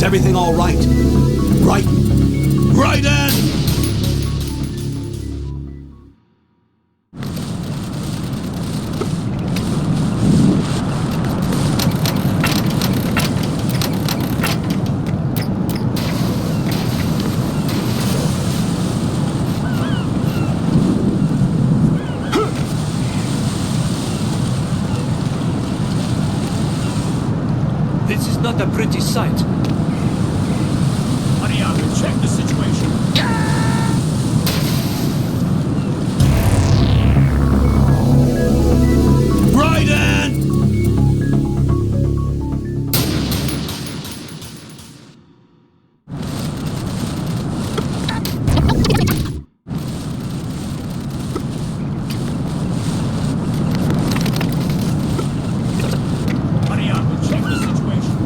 everything all right? Right? Raiden! This is not a pretty sight. Hurry up and check the situation. Raiden! Hurry up and check the situation.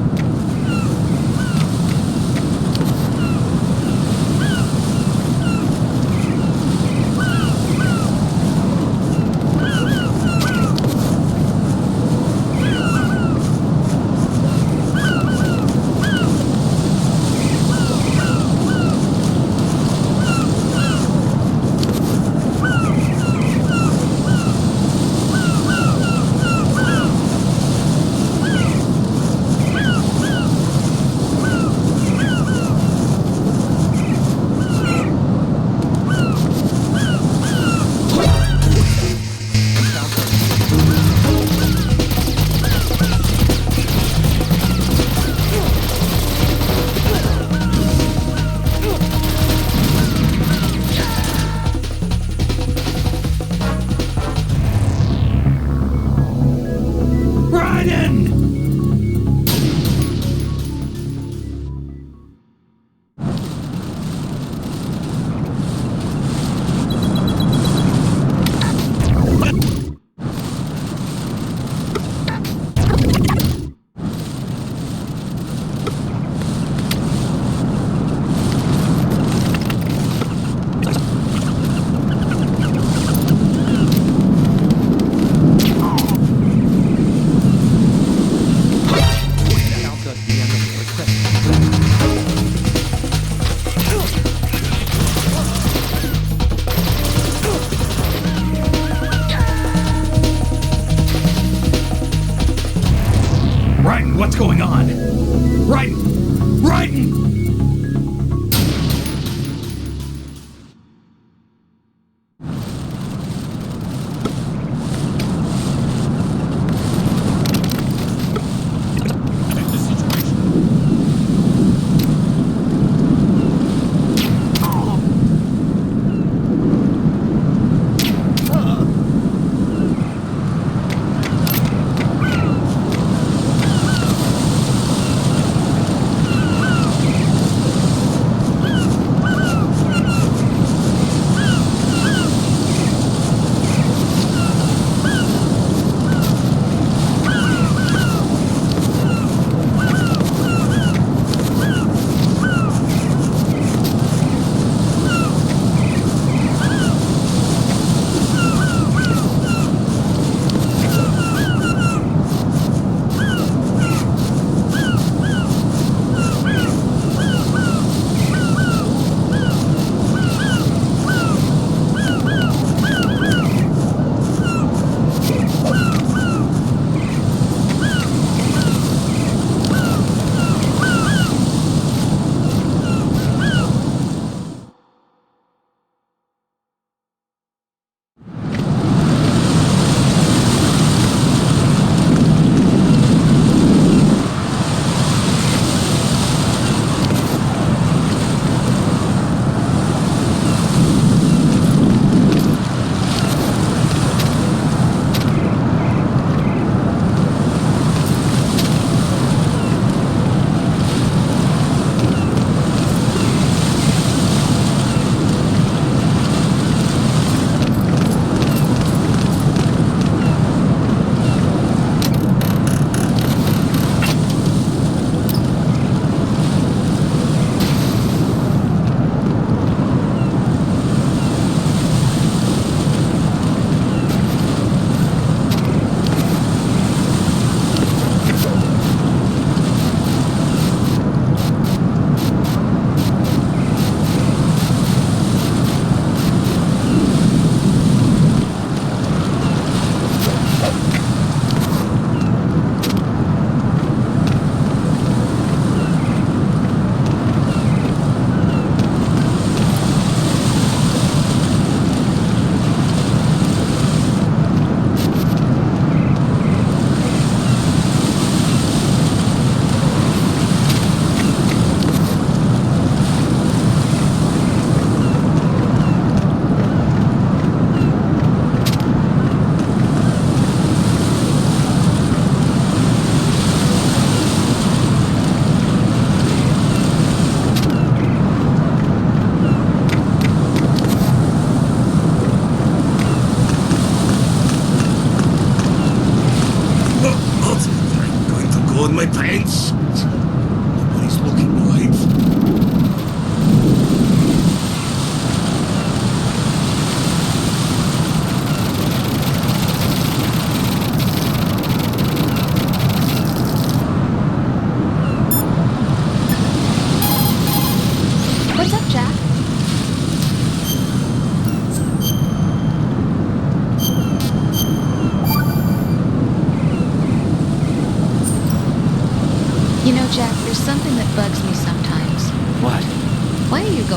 Raiden! Raiden, what's going on? Raiden! Raiden! Check the situation.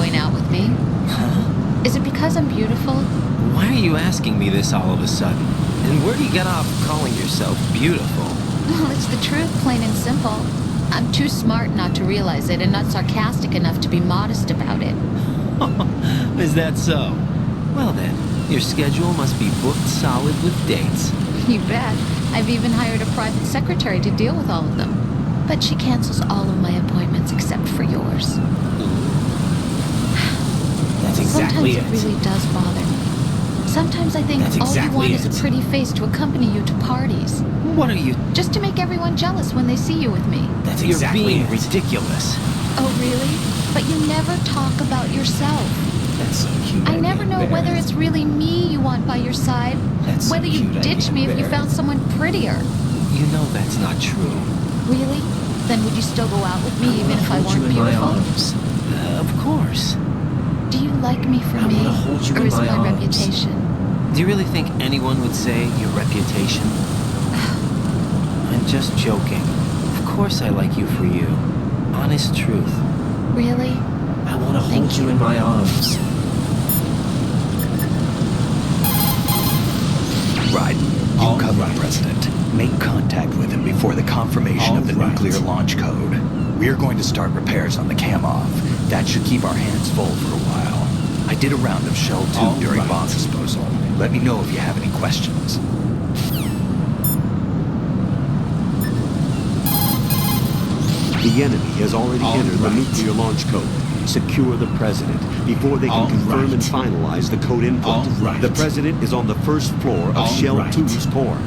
going out with me? Huh? Is it because I'm beautiful? Why are you asking me this all of a sudden? And where do you get off calling yourself beautiful? Well, it's the truth, plain and simple. I'm too smart not to realize it and not sarcastic enough to be modest about it. Is that so? Well then, your schedule must be booked solid with dates. You bet. I've even hired a private secretary to deal with all of them. But she cancels all of my appointments except for yours. That's exactly Sometimes it really does bother me. Sometimes I think That's all you exactly want is it. a pretty face to accompany you to parties. What are you... Just to make everyone jealous when they see you with me. That's You're exactly being it. Ridiculous. Oh, really? But you never talk about yourself. That's so cute. I never know whether it's really me you want by your side. That's so Whether you cute, I'd ditch be me if you found embarrassed. someone prettier. You know that's not true. Really? Then would you still go out with me even if I weren't beautiful? Of course. Do you like me for I me? wanna hold you Or in is it my my arms. reputation? Do you really think anyone would say your reputation? I'm just joking. Of course I like you for you. Honest truth. Really? I want to Thank hold you you. in my arms. Right. You All cover right. the President. Make contact with him before the confirmation All of the right. nuclear launch code. We are going to start repairs on the cam-off. That should keep our hands full for a while. I did a round of Shell 2 All during right. bomb disposal. Let me know if you have any questions. The enemy has already All entered right. the nuclear launch code. Secure the President before they can All confirm right. and finalize the code input. All right. The President is on the first floor of All Shell right. 2's core.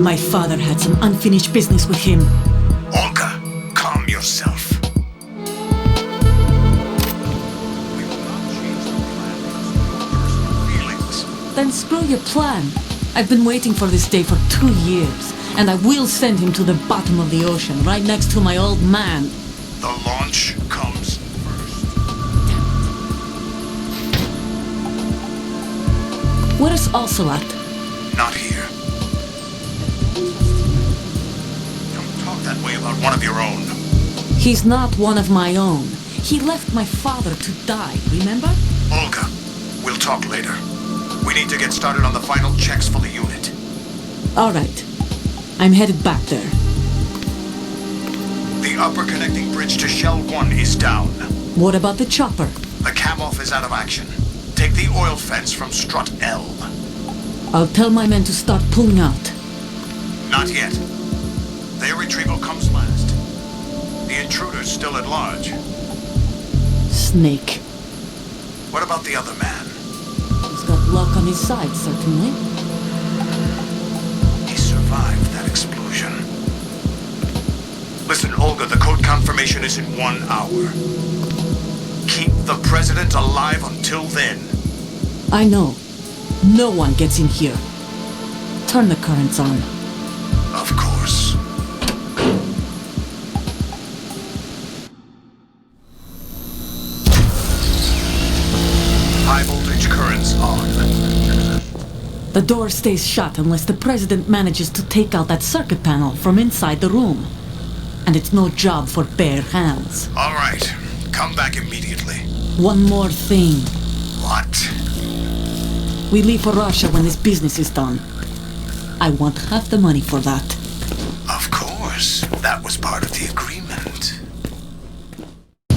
My father had some unfinished business with him. Olga, calm yourself. We will not change the plan because of your personal feelings. Then screw your plan. I've been waiting for this day for 2 years, and I will send him to the bottom of the ocean, right next to my old man. The launch comes first. Where's Ocelot? Not here. Don't talk that way about one of your own. He's not one of my own. He left my father to die, remember? Olga, we'll talk later. We need to get started on the final checks for the unit. All right. I'm headed back there. The upper connecting bridge to Shell 1 is down. What about the chopper? The cam-off is out of action. Take the oil fence from strut L. I'll tell my men to start pulling out. Not yet. Their retrieval comes last. The intruder's still at large. Snake. What about the other man? He's got luck on his side, certainly. He survived that explosion. Listen, Olga, the code confirmation is in 1 hour. Keep the President alive until then. I know. No one gets in here. Turn the currents on. Of course. High voltage currents on. The door stays shut unless the President manages to take out that circuit panel from inside the room. And it's no job for bare hands. All right. Come back immediately. One more thing. What? We leave for Russia when this business is done. I want half the money for that. Of course. That was part of the agreement.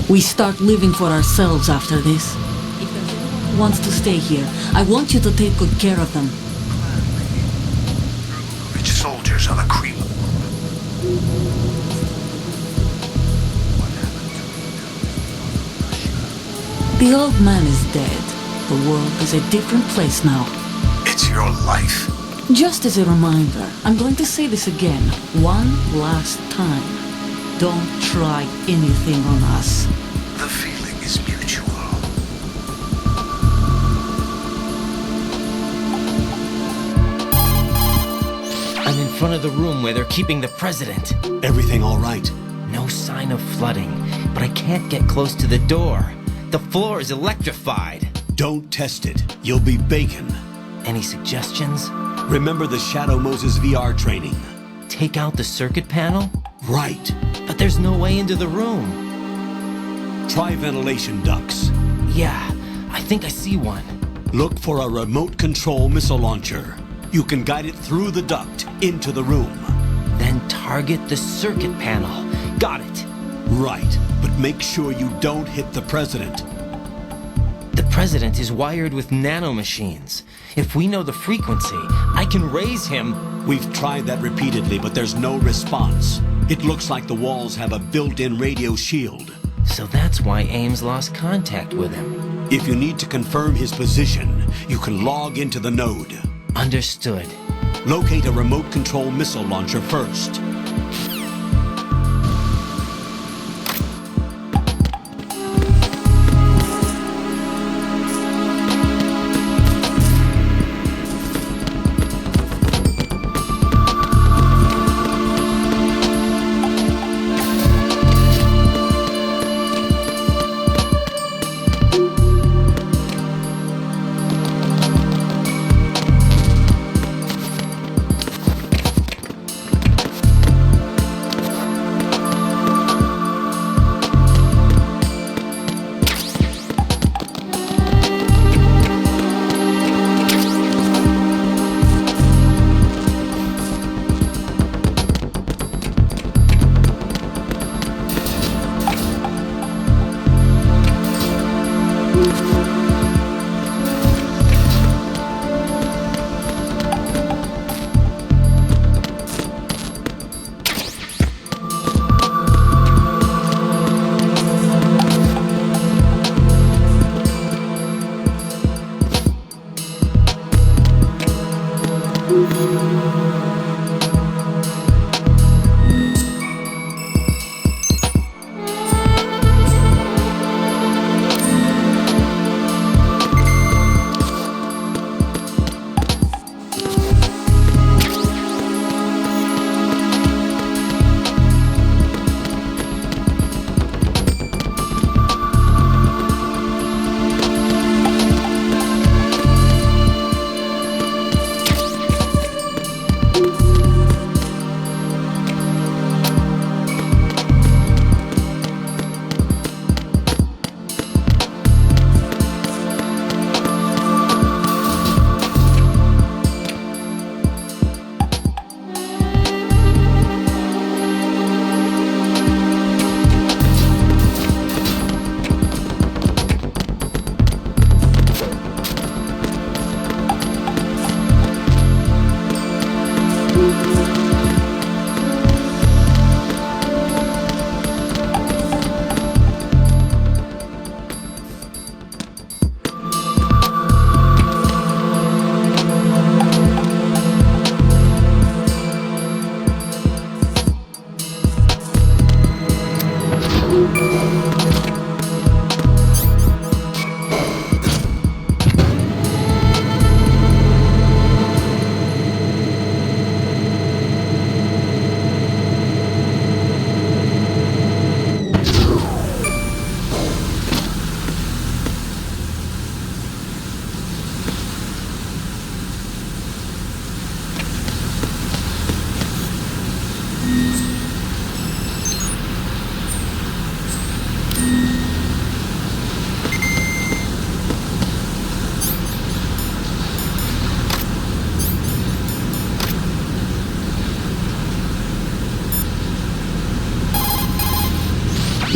We start living for ourselves after this. If there's anyone who wants to stay here, I want you to take good care of them. Rich soldiers are the cream. What happened to The old man is dead. The world is a different place now. It's your life. Just as a reminder, I'm going to say this again, one last time. Don't try anything on us. The feeling is mutual. I'm in front of the room where they're keeping the President. Everything all right? No sign of flooding, but I can't get close to the door. The floor is electrified. Don't test it. You'll be bacon. Any suggestions? Remember the Shadow Moses VR training? Take out the circuit panel? Right. But there's no way into the room. Try ventilation ducts. Yeah, I think I see one. Look for a remote control missile launcher. You can guide it through the duct into the room. Then target the circuit panel. Got it. Right, but make sure you don't hit the President. The President is wired with nanomachines. If we know the frequency, I can raise him. We've tried that repeatedly, but there's no response. It looks like the walls have a built-in radio shield. So that's why Ames lost contact with him. If you need to confirm his position, you can log into the node. Understood. Locate a remote control missile launcher first.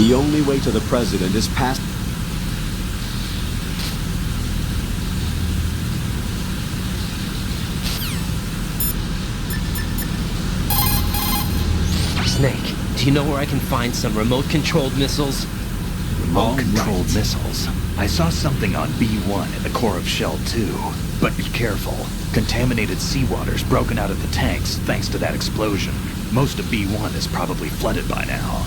The only way to the President is past... Snake, do you know where I can find some remote-controlled missiles? Remote-controlled missiles. I saw something on B1 in the core of Shell 2. But be careful. Contaminated seawater's broken out of the tanks thanks to that explosion. Most of B1 is probably flooded by now.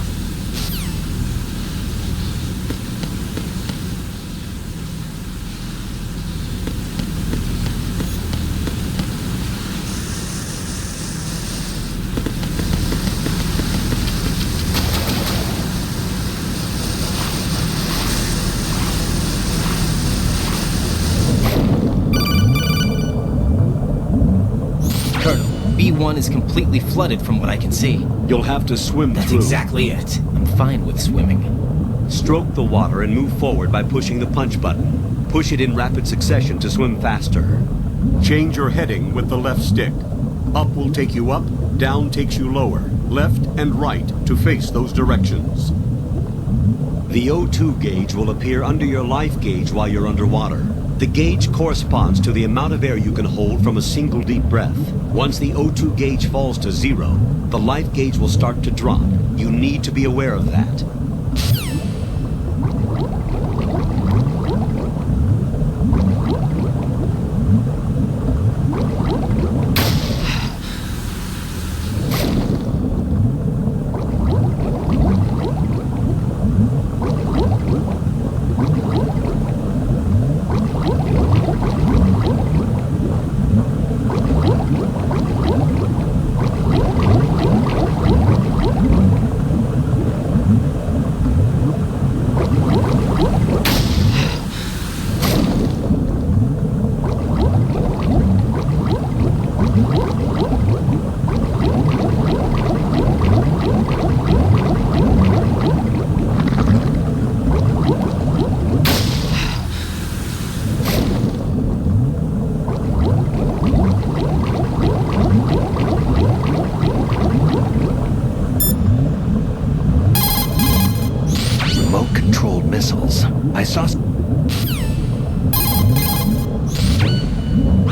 Colonel, B1 is completely flooded from what I can see. You'll have to swim That's through. exactly it. I'm fine with swimming. Stroke the water and move forward by pushing the punch button. Push it in rapid succession to swim faster. Change your heading with the left stick. Up will take you up, down takes you lower, left and right to face those directions. The O2 gauge will appear under your life gauge while you're underwater. The gauge corresponds to the amount of air you can hold from a single deep breath. Once the O2 gauge falls to 0, the life gauge will start to drop. You need to be aware of that. Remote-controlled missiles. I saw...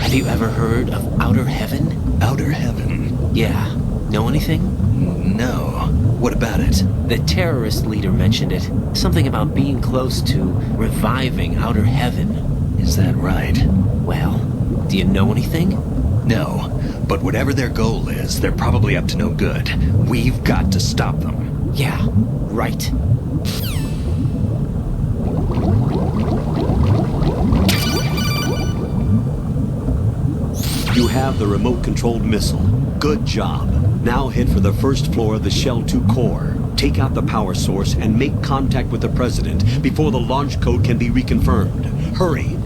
Have you ever heard of Outer Heaven? Outer Heaven? Yeah. Know anything? No. What about it? The terrorist leader mentioned it. Something about being close to reviving Outer Heaven. Is that right? Well, do you know anything? No. But whatever their goal is, they're probably up to no good. We've got to stop them. Yeah, right. You have the remote-controlled missile. Good job. Now head for the first floor of the Shell 2 core. Take out the power source and make contact with the President before the launch code can be reconfirmed. Hurry!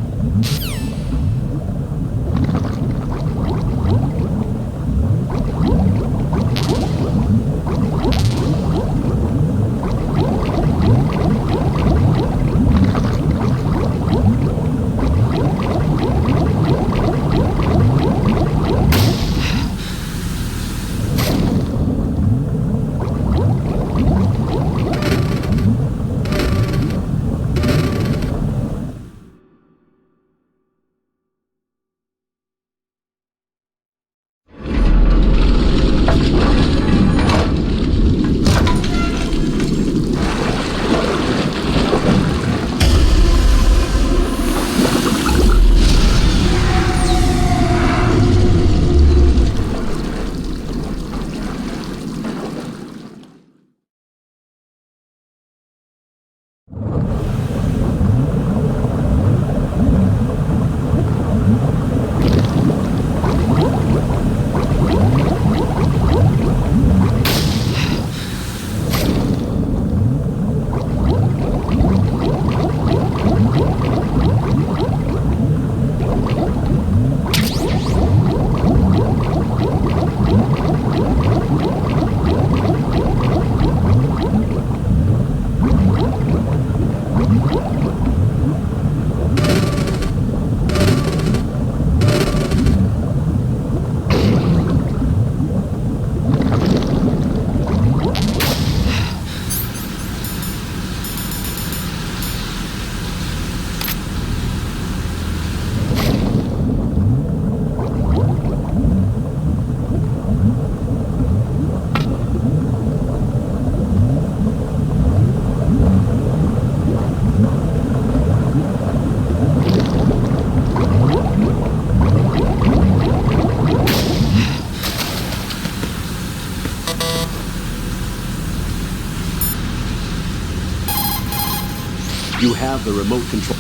You have the remote control.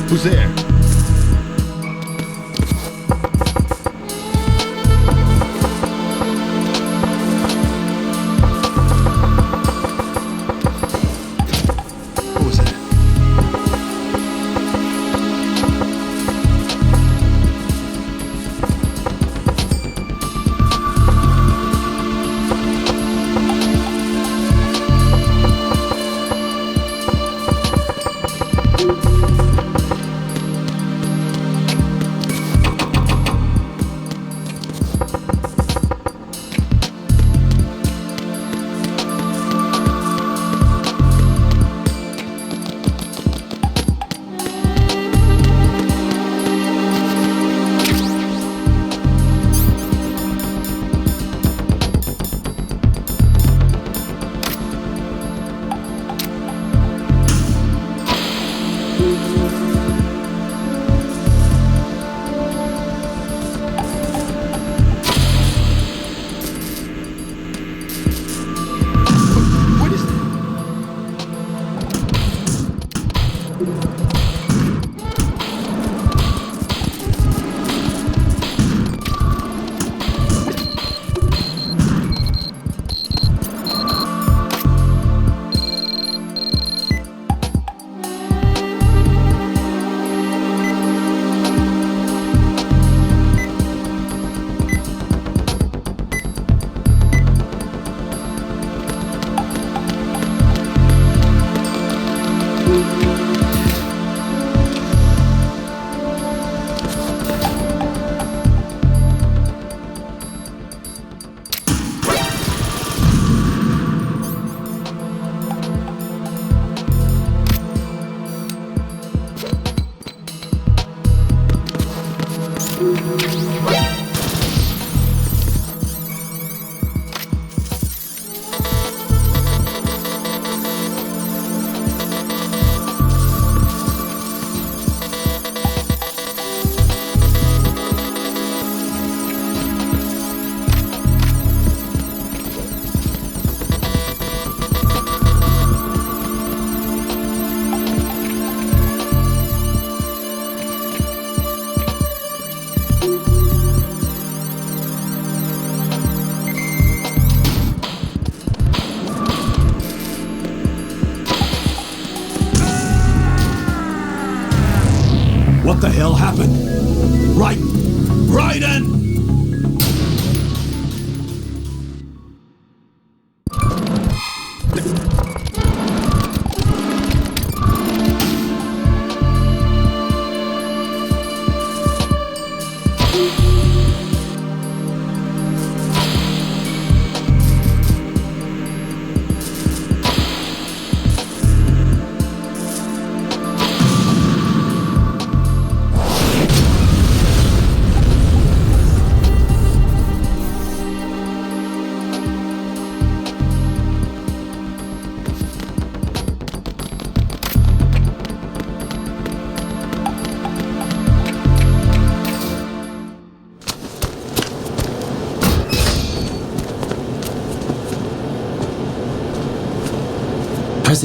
Who's there? What was that? What is that? What the hell happened? Right! Raiden!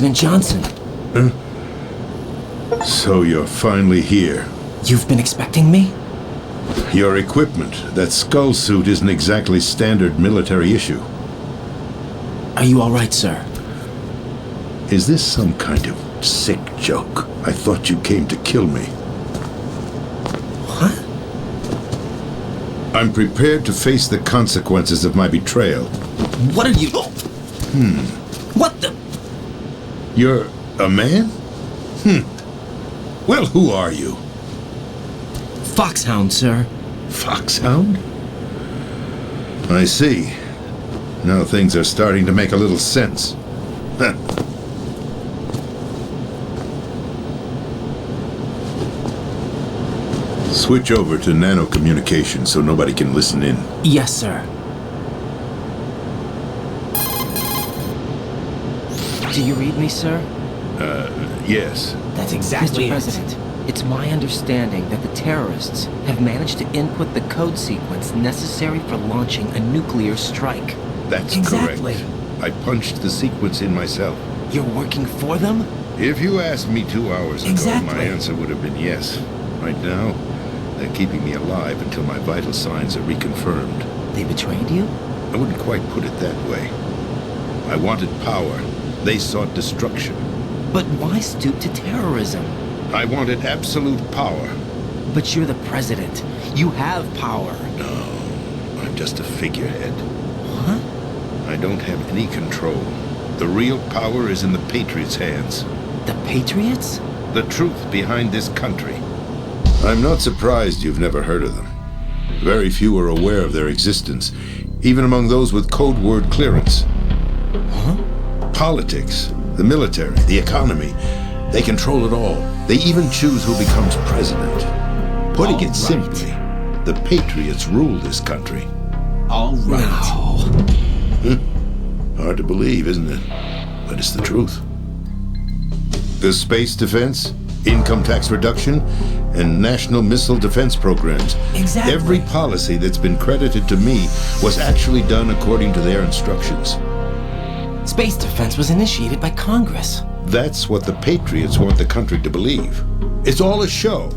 President Johnson. So you're finally here. You've been expecting me? Your equipment, that skull suit, isn't exactly standard military issue. Are you all right, sir? Is this some kind of sick joke? I thought you came to kill me. What? I'm prepared to face the consequences of my betrayal. What are you... What the... You're a man? Well, who are you? Foxhound, sir. Foxhound? I see. Now things are starting to make a little sense. Huh. Switch over to nano-communication so nobody can listen in. Yes, sir. Do you read me, sir? Yes. That's exactly Mr. President, it's my understanding that the terrorists have managed to input the code sequence necessary for launching a nuclear strike. That's Exactly. correct. I punched the sequence in myself. You're working for them? If you asked me 2 hours ago, Exactly. my answer would have been yes. Right now, they're keeping me alive until my vital signs are reconfirmed. They betrayed you? I wouldn't quite put it that way. I wanted power. They sought destruction. But why stoop to terrorism? I wanted absolute power. But you're the president. You have power. No, I'm just a figurehead. Huh? I don't have any control. The real power is in the Patriots' hands. The Patriots? The truth behind this country. I'm not surprised you've never heard of them. Very few are aware of their existence, even among those with code word clearance. Huh? Politics, the military, the economy, they control it all. They even choose who becomes president. Putting it simply, the Patriots rule this country. All right. Hard to believe, isn't it? But it's the truth. The space defense, income tax reduction, and national missile defense programs. Exactly. Every policy that's been credited to me was actually done according to their instructions. Space defense was initiated by Congress. That's what the Patriots want the country to believe. It's all a show.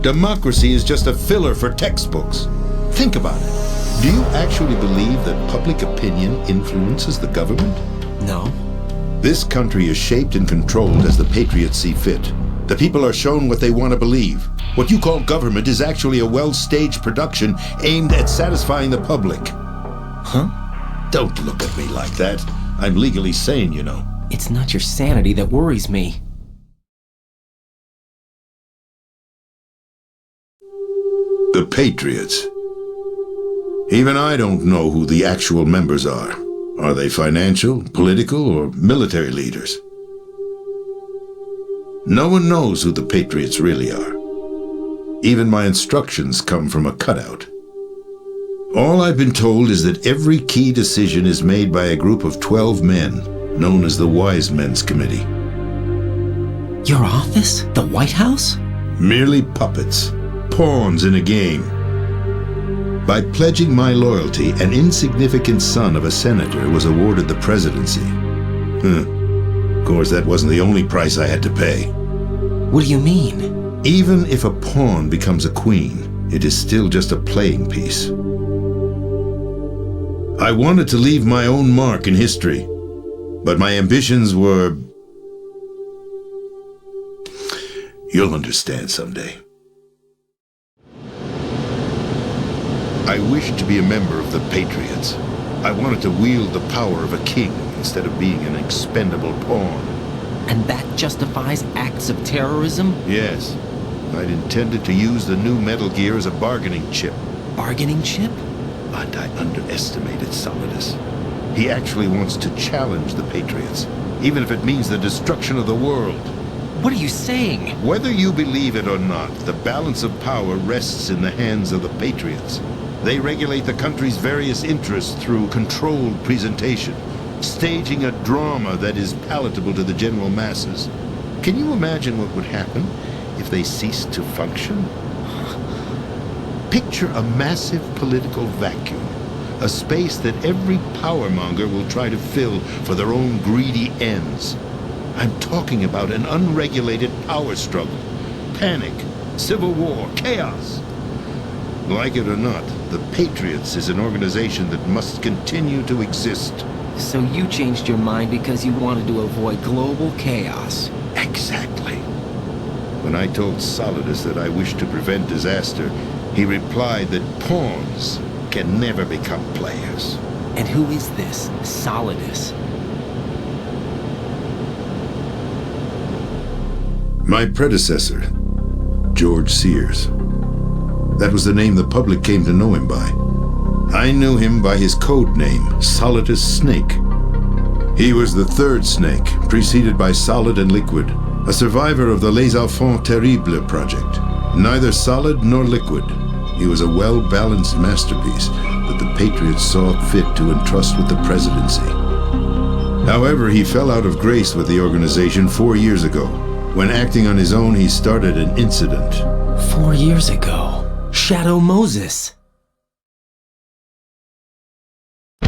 Democracy is just a filler for textbooks. Think about it. Do you actually believe that public opinion influences the government? No. This country is shaped and controlled as the Patriots see fit. The people are shown what they want to believe. What you call government is actually a well-staged production aimed at satisfying the public. Huh? Don't look at me like that. I'm legally sane, you know. It's not your sanity that worries me. The Patriots. Even I don't know who the actual members are. Are they financial, political, or military leaders? No one knows who the Patriots really are. Even my instructions come from a cutout. All I've been told is that every key decision is made by a group of 12 men, known as the Wise Men's Committee. Your office? The White House? Merely puppets, pawns in a game. By pledging my loyalty, an insignificant son of a senator was awarded the presidency. Of course, that wasn't the only price I had to pay. What do you mean? Even if a pawn becomes a queen, it is still just a playing piece. I wanted to leave my own mark in history, but my ambitions were... You'll understand someday. I wished to be a member of the Patriots. I wanted to wield the power of a king instead of being an expendable pawn. And that justifies acts of terrorism? Yes, I'd intended to use the new Metal Gear as a bargaining chip. Bargaining chip? But I underestimated Solidus. He actually wants to challenge the Patriots, even if it means the destruction of the world. What are you saying? Whether you believe it or not, the balance of power rests in the hands of the Patriots. They regulate the country's various interests through controlled presentation, staging a drama that is palatable to the general masses. Can you imagine what would happen if they ceased to function? Picture a massive political vacuum, a space that every powermonger will try to fill for their own greedy ends. I'm talking about an unregulated power struggle. Panic, civil war, chaos. Like it or not, the Patriots is an organization that must continue to exist. So you changed your mind because you wanted to avoid global chaos. Exactly. When I told Solidus that I wished to prevent disaster, he replied that pawns can never become players. And who is this Solidus? My predecessor, George Sears. That was the name the public came to know him by. I knew him by his code name, Solidus Snake. He was the third snake, preceded by Solid and Liquid, a survivor of the Les Enfants Terribles project. Neither solid nor liquid, he was a well-balanced masterpiece that the Patriots saw fit to entrust with the presidency. However, he fell out of grace with the organization 4 years ago. When acting on his own, he started an incident. 4 years ago. Shadow Moses.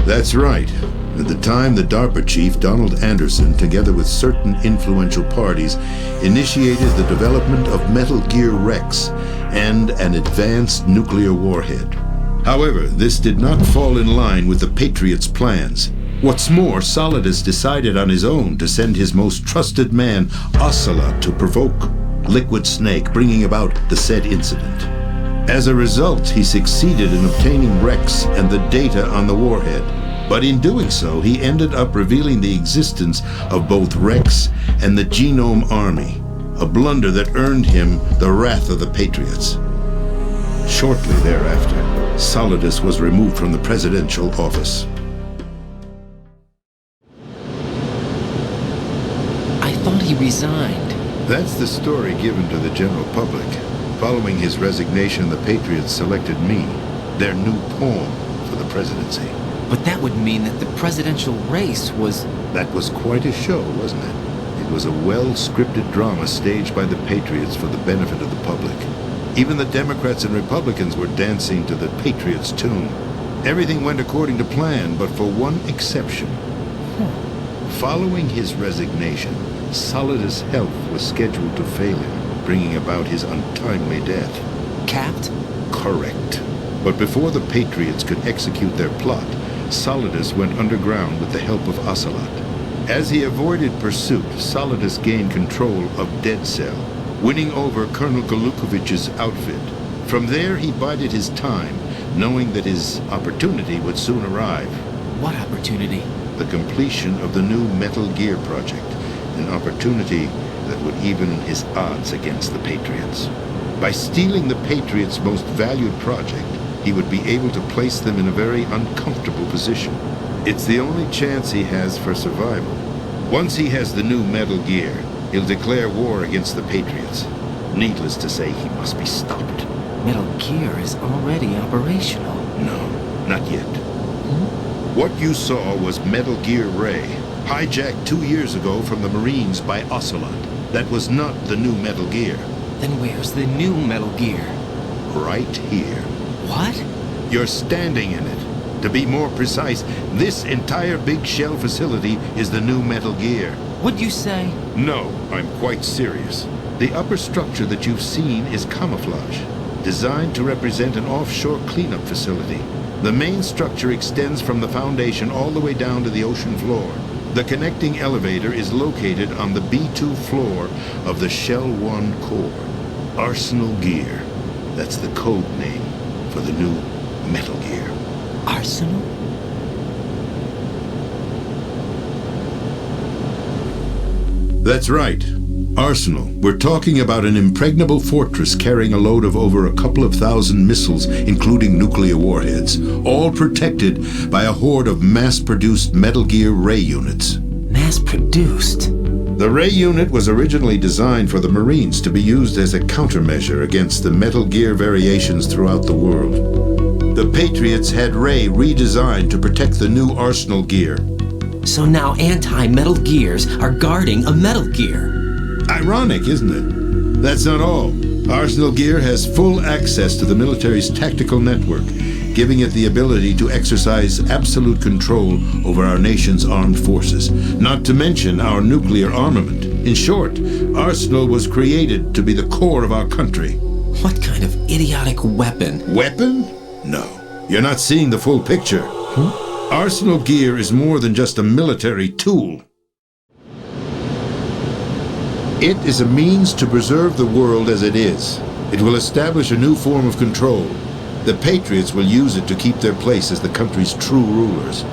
That's right. At the time, the DARPA chief, Donald Anderson, together with certain influential parties, initiated the development of Metal Gear Rex and an advanced nuclear warhead. However, this did not fall in line with the Patriots' plans. What's more, Solidus decided on his own to send his most trusted man, Ocelot, to provoke Liquid Snake, bringing about the said incident. As a result, he succeeded in obtaining Rex and the data on the warhead. But in doing so, he ended up revealing the existence of both Rex and the Genome Army, a blunder that earned him the wrath of the Patriots. Shortly thereafter, Solidus was removed from the presidential office. I thought he resigned. That's the story given to the general public. Following his resignation, the Patriots selected me, their new pawn, for the presidency. But that would mean that the presidential race was... That was quite a show, wasn't it? It was a well-scripted drama staged by the Patriots for the benefit of the public. Even the Democrats and Republicans were dancing to the Patriots' tune. Everything went according to plan, but for one exception. Following his resignation, Solidus' health was scheduled to fail him, bringing about his untimely death. Capped? Correct. But before the Patriots could execute their plot, Solidus went underground with the help of Ocelot. As he avoided pursuit, Solidus gained control of Dead Cell, winning over Colonel Golukovich's outfit. From there, he bided his time, knowing that his opportunity would soon arrive. What opportunity? The completion of the new Metal Gear project, an opportunity that would even his odds against the Patriots. By stealing the Patriots' most valued project, he would be able to place them in a very uncomfortable position. It's the only chance he has for survival. Once he has the new Metal Gear, he'll declare war against the Patriots. Needless to say, he must be stopped. Metal Gear is already operational. No, not yet. What you saw was Metal Gear Ray, hijacked 2 years ago from the Marines by Ocelot. That was not the new Metal Gear. Then where's the new Metal Gear? Right here. What? You're standing in it. To be more precise, this entire big shell facility is the new Metal Gear. What'd you say? No, I'm quite serious. The upper structure that you've seen is camouflage, designed to represent an offshore cleanup facility. The main structure extends from the foundation all the way down to the ocean floor. The connecting elevator is located on the B2 floor of the Shell 1 core. Arsenal Gear. That's the code name for the new Metal Gear. Arsenal? That's right. Arsenal. We're talking about an impregnable fortress carrying a load of over a couple of thousand missiles, including nuclear warheads, all protected by a horde of mass-produced Metal Gear Ray units. Mass-produced? The Ray unit was originally designed for the Marines to be used as a countermeasure against the Metal Gear variations throughout the world. The Patriots had Ray redesigned to protect the new Arsenal Gear. So now anti-Metal Gears are guarding a Metal Gear. Ironic, isn't it? That's not all. Arsenal Gear has full access to the military's tactical network, giving it the ability to exercise absolute control over our nation's armed forces, not to mention our nuclear armament. In short, Arsenal was created to be the core of our country. What kind of idiotic weapon? Weapon? No. You're not seeing the full picture. Arsenal gear is more than just a military tool. It is a means to preserve the world as it is. It will establish a new form of control. The Patriots will use it to keep their place as the country's true rulers.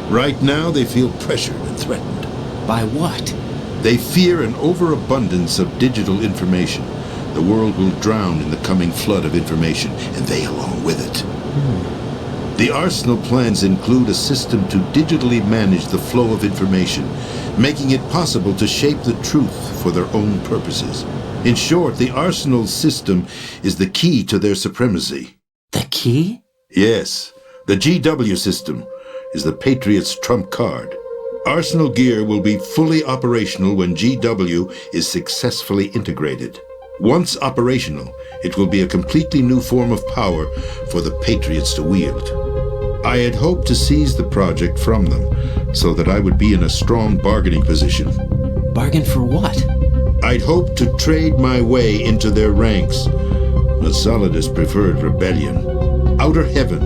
Right now, they feel pressured and threatened. By what? They fear an overabundance of digital information. The world will drown in the coming flood of information, and they along with it. The Arsenal plans include a system to digitally manage the flow of information, making it possible to shape the truth for their own purposes. In short, the Arsenal system is the key to their supremacy. The key? Yes, the GW system is the Patriots' trump card. Arsenal gear will be fully operational when GW is successfully integrated. Once operational, it will be a completely new form of power for the Patriots to wield. I had hoped to seize the project from them so that I would be in a strong bargaining position. Bargain for what? I'd hoped to trade my way into their ranks, but Solidus preferred rebellion. Outer Heaven,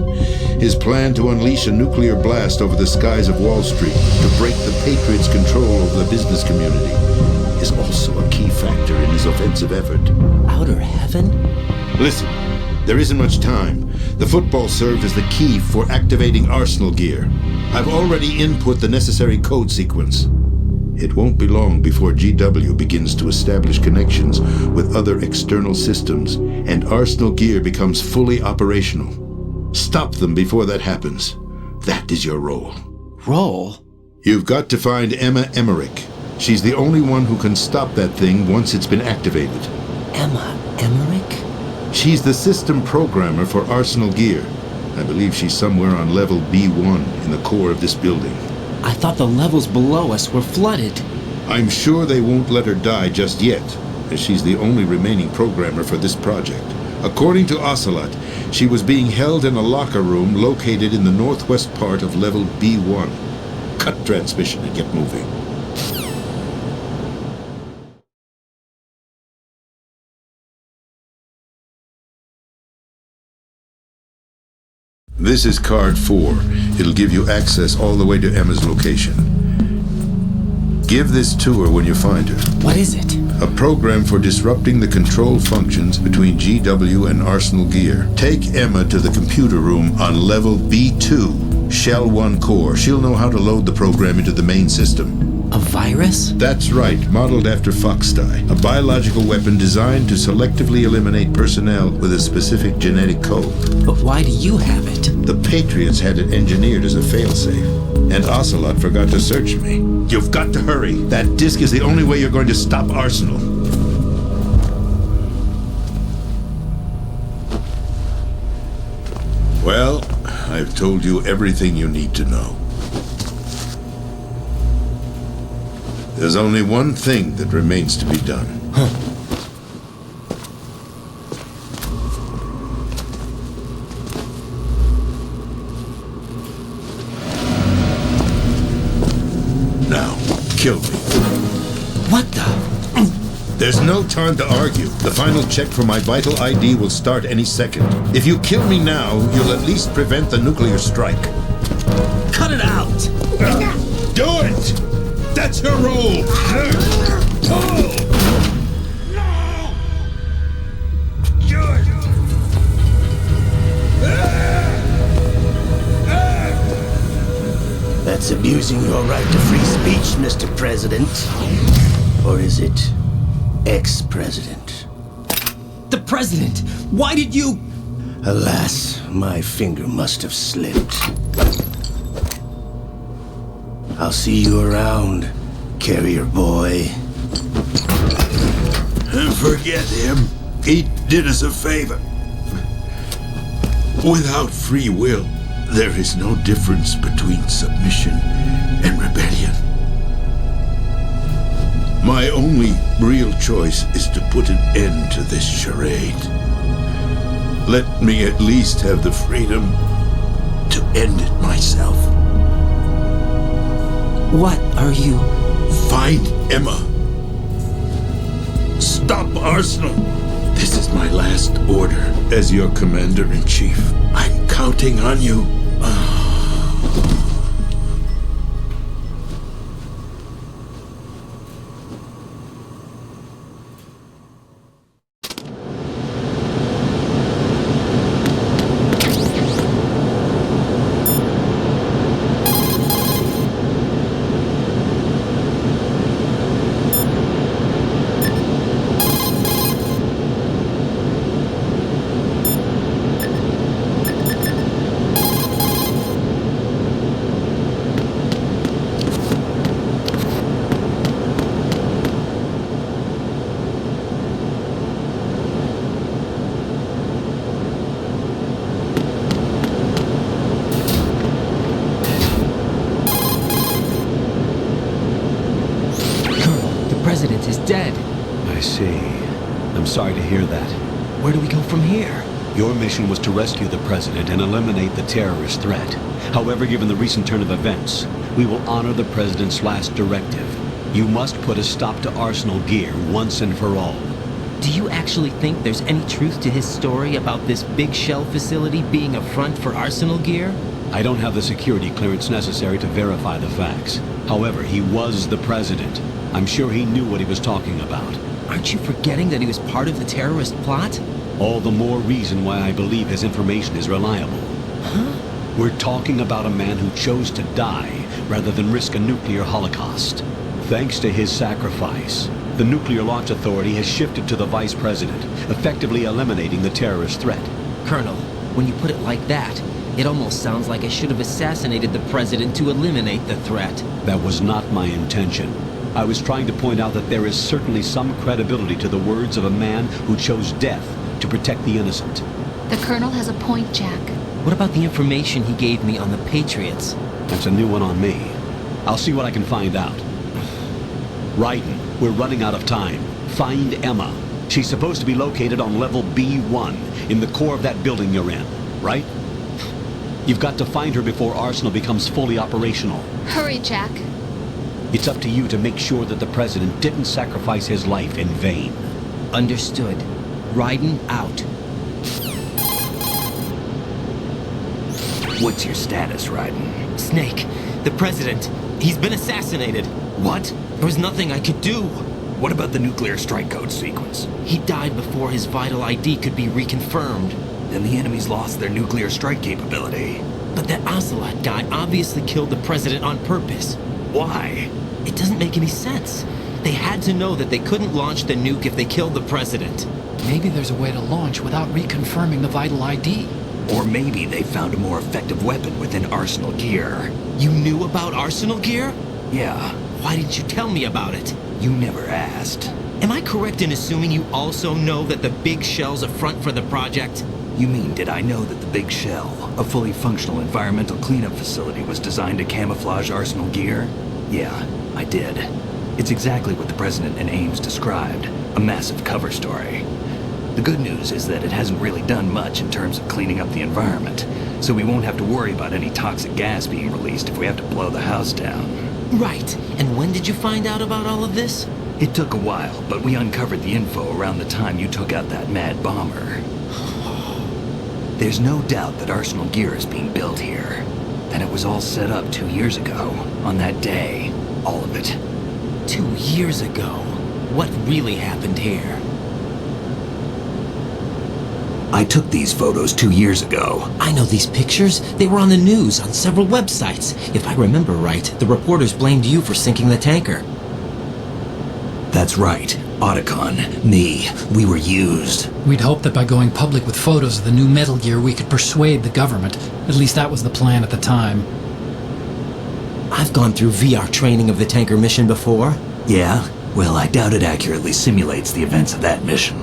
his plan to unleash a nuclear blast over the skies of Wall Street to break the Patriots' control over the business community, is also a key factor in his offensive effort. Outer Heaven? Listen, there isn't much time. The football served as the key for activating Arsenal gear. I've already input the necessary code sequence. It won't be long before GW begins to establish connections with other external systems, and Arsenal gear becomes fully operational. Stop them before that happens. That is your role. Role? You've got to find Emma Emmerich. She's the only one who can stop that thing once it's been activated. Emma Emmerich? She's the system programmer for Arsenal gear. I believe she's somewhere on level B1 in the core of this building. I thought the levels below us were flooded. I'm sure they won't let her die just yet, as she's the only remaining programmer for this project. According to Ocelot, she was being held in a locker room located in the northwest part of level B1. Cut transmission and get moving. This is card 4. It'll give you access all the way to Emma's location. Give this to her when you find her. What is it? A program for disrupting the control functions between GW and Arsenal gear. Take Emma to the computer room on level B2, Shell 1 core. She'll know how to load the program into the main system. A virus? That's right, modeled after Foxdie, a biological weapon designed to selectively eliminate personnel with a specific genetic code. But why do you have it? The Patriots had it engineered as a failsafe, and Ocelot forgot to search me. You've got to hurry. That disk is the only way you're going to stop Arsenal. Well, I've told you everything you need to know. There's only one thing that remains to be done. Now, kill me. What the? There's no time to argue. The final check for my vital ID will start any second. If you kill me now, you'll at least prevent the nuclear strike. Cut it out! Do it! That's your role! That's abusing your right to free speech, Mr. President. Or is it ex-president? The President! Why did you... Alas, my finger must have slipped. I'll see you around, carrier boy. Forget him. He did us a favor. Without free will, there is no difference between submission and rebellion. My only real choice is to put an end to this charade. Let me at least have the freedom end it myself. What are you... Find Emma. Stop Arsenal. This is my last order as your commander-in-chief. I'm counting on you. The President is dead. I see. I'm sorry to hear that. Where do we go from here? Your mission was to rescue the President and eliminate the terrorist threat. However, given the recent turn of events, we will honor the President's last directive. You must put a stop to Arsenal Gear once and for all. Do you actually think there's any truth to his story about this big shell facility being a front for Arsenal Gear? I don't have the security clearance necessary to verify the facts. However, he was the President. I'm sure he knew what he was talking about. Aren't you forgetting that he was part of the terrorist plot? All the more reason why I believe his information is reliable. Huh? We're talking about a man who chose to die rather than risk a nuclear holocaust. Thanks to his sacrifice, the Nuclear Launch Authority has shifted to the Vice President, effectively eliminating the terrorist threat. Colonel, when you put it like that, it almost sounds like I should have assassinated the President to eliminate the threat. That was not my intention. I was trying to point out that there is certainly some credibility to the words of a man who chose death to protect the innocent. The Colonel has a point, Jack. What about the information he gave me on the Patriots? That's a new one on me. I'll see what I can find out. Raiden, we're running out of time. Find Emma. She's supposed to be located on level B1, in the core of that building you're in, right? You've got to find her before Arsenal becomes fully operational. Hurry, Jack. It's up to you to make sure that the President didn't sacrifice his life in vain. Understood. Raiden out. What's your status, Raiden? Snake, the President, he's been assassinated. What? There was nothing I could do. What about the nuclear strike code sequence? He died before his vital ID could be reconfirmed. Then the enemy's lost their nuclear strike capability. But that Ocelot guy obviously killed the President on purpose. Why? It doesn't make any sense. They had to know that they couldn't launch the nuke if they killed the President. Maybe there's a way to launch without reconfirming the vital ID. Or maybe they found a more effective weapon within Arsenal Gear. You knew about Arsenal Gear? Yeah. Why didn't you tell me about it? You never asked. Am I correct in assuming you also know that the Big Shell's a front for the project? You mean, did I know that the Big Shell, a fully functional environmental cleanup facility, was designed to camouflage Arsenal Gear? Yeah, I did. It's exactly what the President and Ames described, a massive cover story. The good news is that it hasn't really done much in terms of cleaning up the environment, so we won't have to worry about any toxic gas being released if we have to blow the house down. Right. And when did you find out about all of this? It took a while, but we uncovered the info around the time you took out that mad bomber. There's no doubt that Arsenal Gear is being built here. And it was all set up 2 years ago, on that day. All of it. 2 years ago? What really happened here? I took these photos 2 years ago. I know these pictures. They were on the news, on several websites. If I remember right, the reporters blamed you for sinking the tanker. That's right. Otacon, me, we were used. We'd hoped that by going public with photos of the new Metal Gear, we could persuade the government. At least that was the plan at the time. I've gone through VR training of the tanker mission before. Yeah? Well, I doubt it accurately simulates the events of that mission.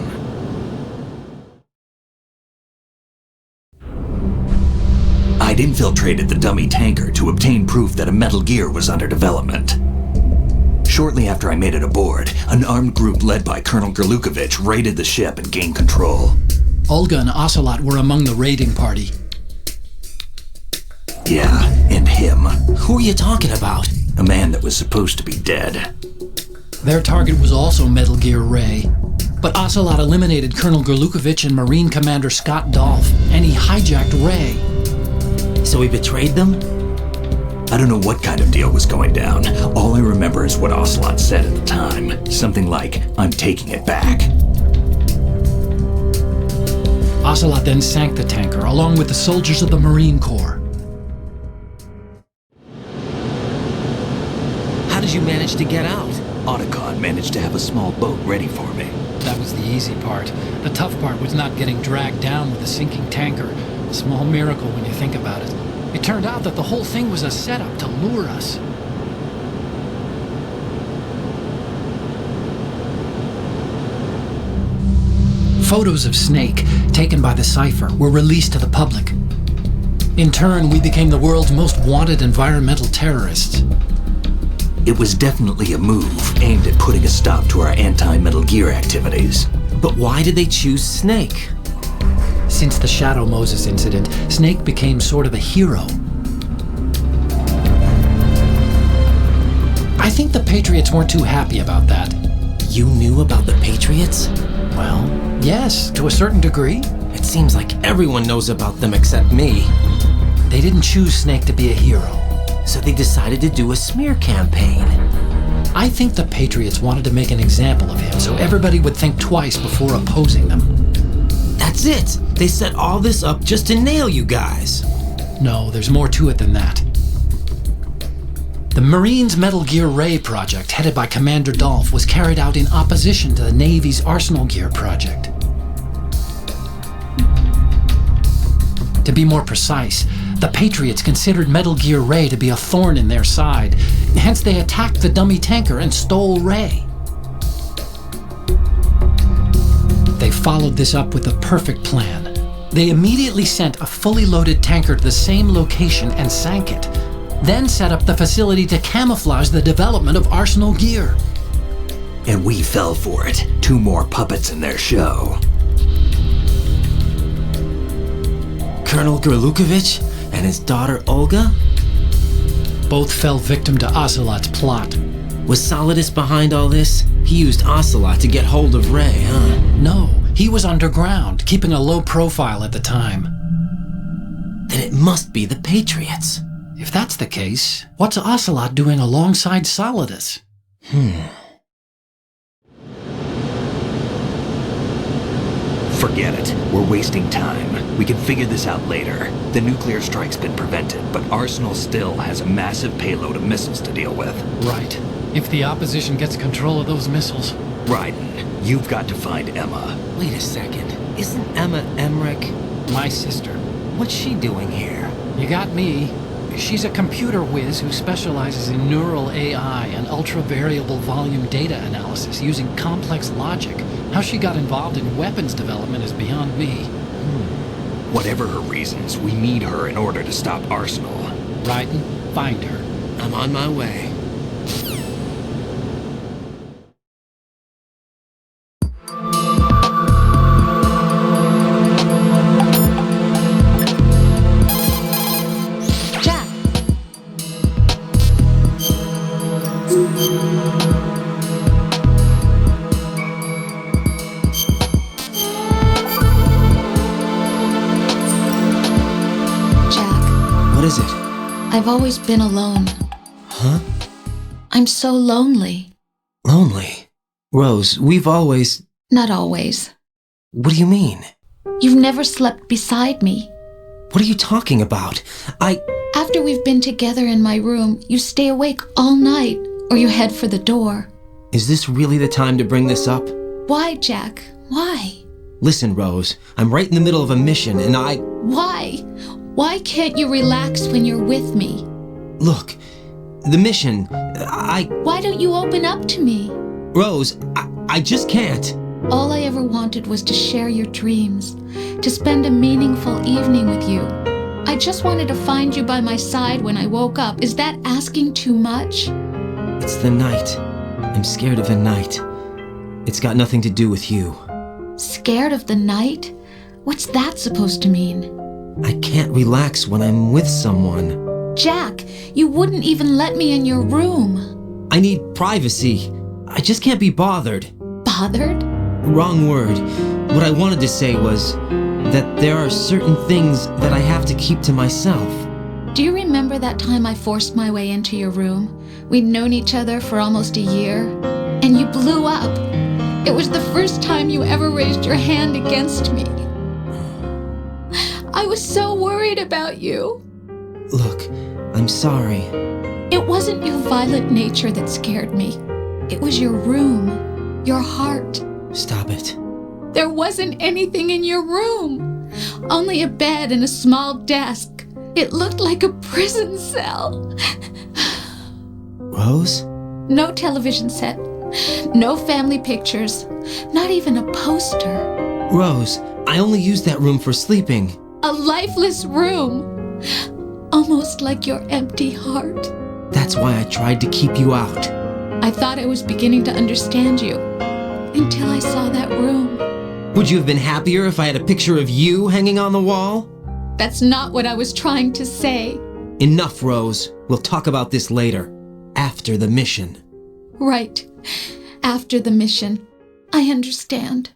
I'd infiltrated the dummy tanker to obtain proof that a Metal Gear was under development. Shortly after I made it aboard, an armed group led by Colonel Gerlukovich raided the ship and gained control. Olga and Ocelot were among the raiding party. Yeah, and him. Who are you talking about? A man that was supposed to be dead. Their target was also Metal Gear Ray. But Ocelot eliminated Colonel Gerlukovich and Marine Commander Scott Dolph, and he hijacked Ray. So he betrayed them? I don't know what kind of deal was going down. All I remember is what Ocelot said at the time. Something like, "I'm taking it back." Ocelot then sank the tanker, along with the soldiers of the Marine Corps. How did you manage to get out? Otacon managed to have a small boat ready for me. That was the easy part. The tough part was not getting dragged down with the sinking tanker. A small miracle when you think about it. It turned out that the whole thing was a setup to lure us. Photos of Snake, taken by the Cypher, were released to the public. In turn, we became the world's most wanted environmental terrorists. It was definitely a move aimed at putting a stop to our anti-Metal Gear activities. But why did they choose Snake? Since the Shadow Moses incident, Snake became sort of a hero. I think the Patriots weren't too happy about that. You knew about the Patriots? Well, yes, to a certain degree. It seems like everyone knows about them except me. They didn't choose Snake to be a hero. So they decided to do a smear campaign. I think the Patriots wanted to make an example of him so everybody would think twice before opposing them. That's it! They set all this up just to nail you guys. No, there's more to it than that. The Marines' Metal Gear Ray project, headed by Commander Dolph, was carried out in opposition to the Navy's Arsenal Gear project. To be more precise, the Patriots considered Metal Gear Ray to be a thorn in their side. Hence, they attacked the dummy tanker and stole Ray. They followed this up with a perfect plan. They immediately sent a fully loaded tanker to the same location and sank it. Then set up the facility to camouflage the development of Arsenal Gear. And we fell for it. 2 more puppets in their show. Colonel Gerlukovich and his daughter Olga? Both fell victim to Ocelot's plot. Was Solidus behind all this? He used Ocelot to get hold of Ray, huh? No, he was underground, keeping a low profile at the time. Then it must be the Patriots. If that's the case, what's Ocelot doing alongside Solidus? Forget it. We're wasting time. We can figure this out later. The nuclear strike's been prevented, but Arsenal still has a massive payload of missiles to deal with. Right. If the opposition gets control of those missiles. Raiden, you've got to find Emma. Wait a second. Isn't Emma Emmerich? My sister. What's she doing here? You got me. She's a computer whiz who specializes in neural AI and ultra-variable volume data analysis using complex logic. How she got involved in weapons development is beyond me. Whatever her reasons, we need her in order to stop Arsenal. Raiden, find her. I'm on my way. I've always been alone. Huh? I'm so lonely. Lonely? Rose, we've always... Not always. What do you mean? You've never slept beside me. What are you talking about? After we've been together in my room, you stay awake all night, or you head for the door. Is this really the time to bring this up? Why, Jack? Why? Listen, Rose, I'm right in the middle of a mission and Why? Why can't you relax when you're with me? Look, the mission, Why don't you open up to me? Rose, I just can't. All I ever wanted was to share your dreams, to spend a meaningful evening with you. I just wanted to find you by my side when I woke up. Is that asking too much? It's the night. I'm scared of the night. It's got nothing to do with you. Scared of the night? What's that supposed to mean? I can't relax when I'm with someone. Jack, you wouldn't even let me in your room. I need privacy. I just can't be bothered. Bothered? Wrong word. What I wanted to say was that there are certain things that I have to keep to myself. Do you remember that time I forced my way into your room? We'd known each other for almost a year, and you blew up. It was the first time you ever raised your hand against me. I was so worried about you. Look, I'm sorry. It wasn't your violent nature that scared me. It was your room, your heart. Stop it. There wasn't anything in your room. Only a bed and a small desk. It looked like a prison cell. Rose? No television set. No family pictures. Not even a poster. Rose, I only use that room for sleeping. A lifeless room. Almost like your empty heart. That's why I tried to keep you out. I thought I was beginning to understand you. Until I saw that room. Would you have been happier if I had a picture of you hanging on the wall? That's not what I was trying to say. Enough, Rose. We'll talk about this later. After the mission. Right. After the mission. I understand.